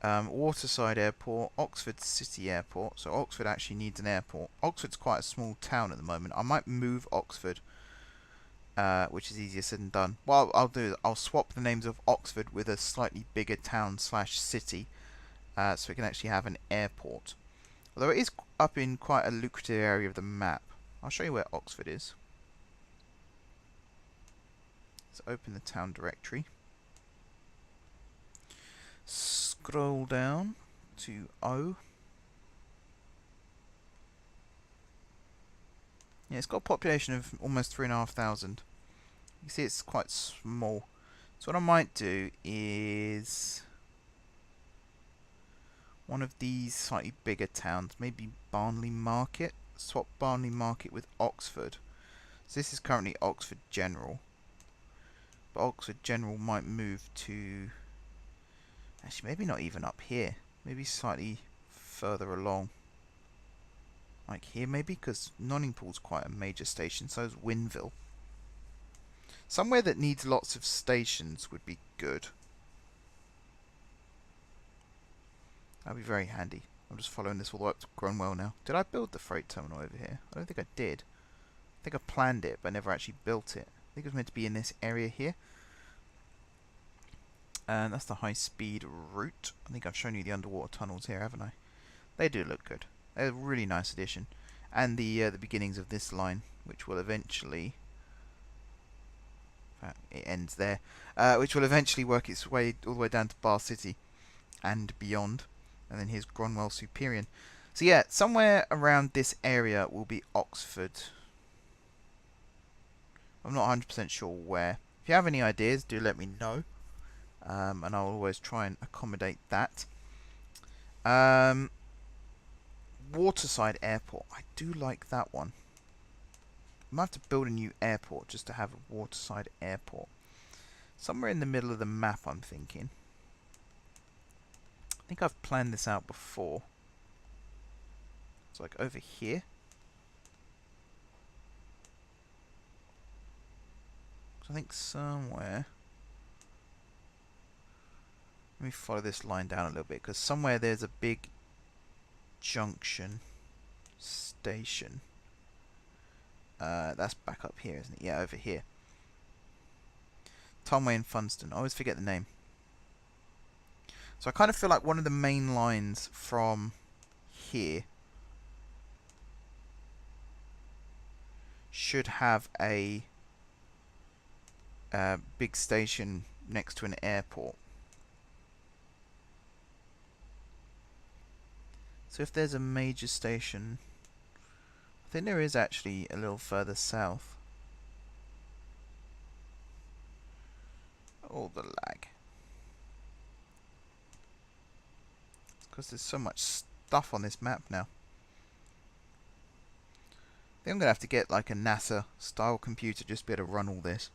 Waterside Airport, Oxford City Airport. So Oxford actually needs an airport. Oxford's quite a small town at the moment. I might move Oxford, which is easier said than done. What I'll do is I'll swap the names of Oxford with a slightly bigger town / city, so we can actually have an airport. Although it is up in quite a lucrative area of the map. I'll show you where Oxford is. Let's open the town directory. Scroll down to O. Yeah, it's got a population of almost 3,500. You can see it's quite small. So what I might do is one of these slightly bigger towns, maybe Barnley Market. Swap Barnley Market with Oxford. So this is currently Oxford General, but Oxford General might move to, actually maybe not even up here, maybe slightly further along, like here maybe, because Nonningpool's quite a major station, so is Winville. Somewhere that needs lots of stations would be good. That'd be very handy. I'm just following this all the way up to Grunwell now. Did I build the freight terminal over here? I don't think I did. I think I planned it, but never actually built it. I think it was meant to be in this area here. And that's the high-speed route. I think I've shown you the underwater tunnels here, haven't I? They do look good. They're a really nice addition. And the beginnings of this line, which will eventually... in fact, it ends there. Which will eventually work its way all the way down to Bar City and beyond. And then here's Grunwell Superior. So yeah, somewhere around this area will be Oxford. I'm not 100% sure where. If you have any ideas, do let me know. And I'll always try and accommodate that. Waterside Airport. I do like that one. I might have to build a new airport just to have a Waterside Airport. Somewhere in the middle of the map, I'm thinking. I think I've planned this out before. It's like over here. So I think somewhere... Let me follow this line down a little bit, because somewhere there's a big junction station. That's back up here, isn't it? Yeah, over here. Tonway and Funston. I always forget the name. So I kind of feel like one of the main lines from here should have a big station next to an airport. So if there's a major station, I think there is actually a little further south. Oh, the lag. Because there's so much stuff on this map now. I think I'm going to have to get like a NASA style computer just to be able to run all this.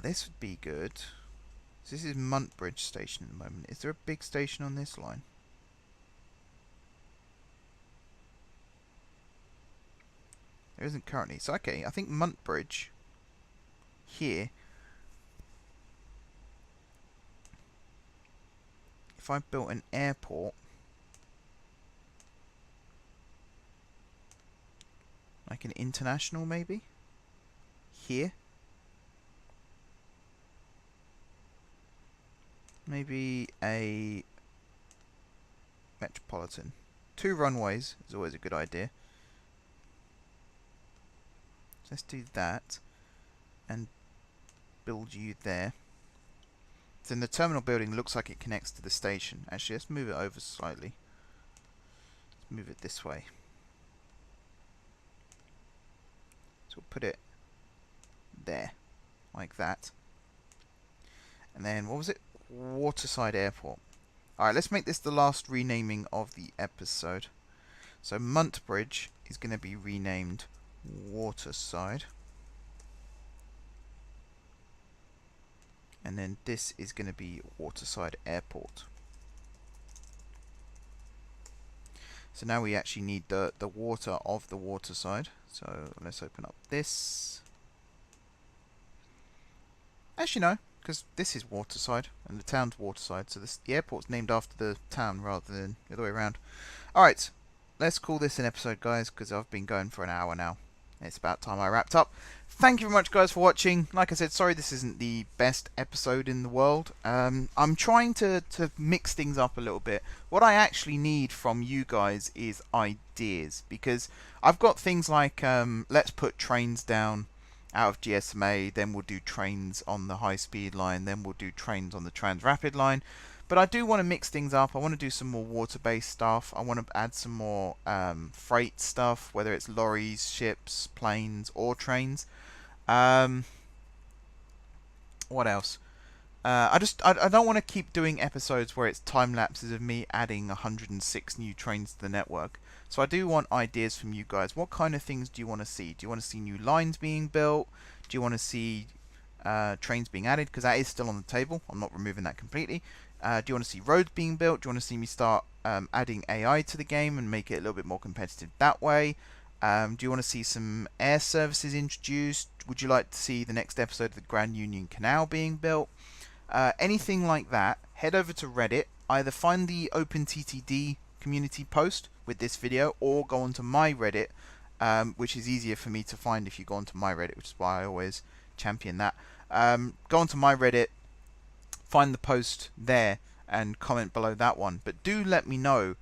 This would be good. So this is Muntbridge station at the moment. Is there a big station on this line? There isn't currently. So okay, I think Muntbridge here. If I built an airport, like an international maybe, here. Maybe a metropolitan. 2 runways is always a good idea. So let's do that and build you there. Then the terminal building looks like it connects to the station. Actually, let's move it over slightly. Let's move it this way. So we'll put it there, like that. And then, what was it? Waterside Airport. Alright, let's make this the last renaming of the episode. So Muntbridge is going to be renamed Waterside. And then this is going to be Waterside Airport. So now we actually need the water of the water side. So let's open up this. Actually no, because this is water side and the town's water side. So the airport's named after the town rather than the other way around. Alright, let's call this an episode, guys, because I've been going for an hour now. It's about time I wrapped up. Thank you very much, guys, for watching. Like I said, sorry this isn't the best episode in the world. I'm trying to mix things up a little bit. What I actually need from you guys is ideas, because I've got things like let's put trains down out of GSMA, then we'll do trains on the high-speed line, then we'll do trains on the Trans-Rapid line. But I do want to mix things up. I want to do some more water-based stuff. I want to add some more freight stuff, whether it's lorries, ships, planes, or trains. What else? I don't want to keep doing episodes where it's time lapses of me adding 106 new trains to the network. So I do want ideas from you guys. What kind of things do you want to see? Do you want to see new lines being built? Do you want to see trains being added? Because that is still on the table. I'm not removing that completely. Do you want to see roads being built? Do you want to see me start adding AI to the game and make it a little bit more competitive that way? Do you want to see some air services introduced? Would you like to see the next episode of the Grand Union Canal being built? Anything like that, head over to Reddit. Either find the OpenTTD community post with this video or go onto my Reddit, which is easier for me to find if you go onto my Reddit, which is why I always champion that. Go onto my Reddit, find the post there and comment below that one, but do let me know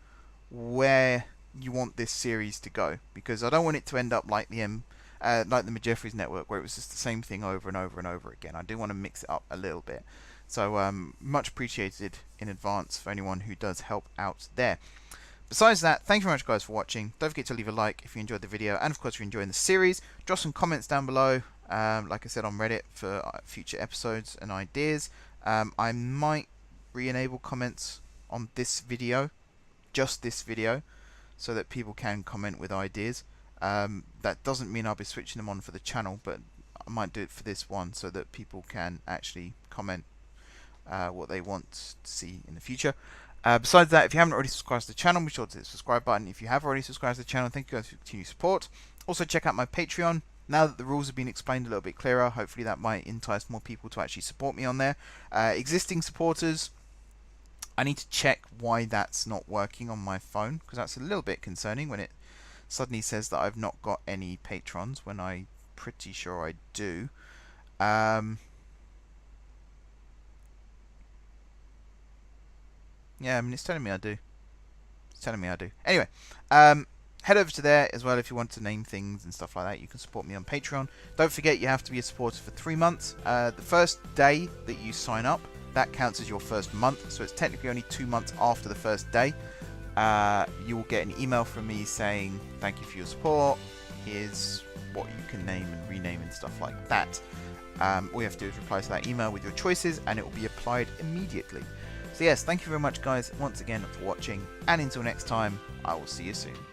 where you want this series to go, because I don't want it to end up like the Jeffries network where it was just the same thing over and over and over again. I do want to mix it up a little bit, so much appreciated in advance for anyone who does help out there. Besides that, thank you very much, guys, for watching. Don't forget to leave a like if you enjoyed the video, and of course if you're enjoying the series, drop some comments down below, like I said, on Reddit for future episodes and ideas. I might re-enable comments on this video, just this video, so that people can comment with ideas. That doesn't mean I'll be switching them on for the channel, but I might do it for this one so that people can actually comment what they want to see in the future. Besides that, if you haven't already subscribed to the channel, be sure to hit the subscribe button. If you have already subscribed to the channel, thank you guys for your continued support. Also, check out my Patreon. Now that the rules have been explained a little bit clearer, hopefully that might entice more people to actually support me on there. Existing supporters, I need to check why that's not working on my phone, because that's a little bit concerning when it suddenly says that I've not got any patrons, when I'm pretty sure I do. Yeah, I mean, it's telling me I do. It's telling me I do. Anyway, head over to there as well if you want to name things and stuff like that. You can support me on Patreon. Don't forget, you have to be a supporter for 3 months. The first day that you sign up, that counts as your first month. So it's technically only 2 months after the first day. You will get an email from me saying, thank you for your support. Here's what you can name and rename and stuff like that. All you have to do is reply to that email with your choices, and it will be applied immediately. So yes, thank you very much, guys, once again for watching, and until next time, I will see you soon.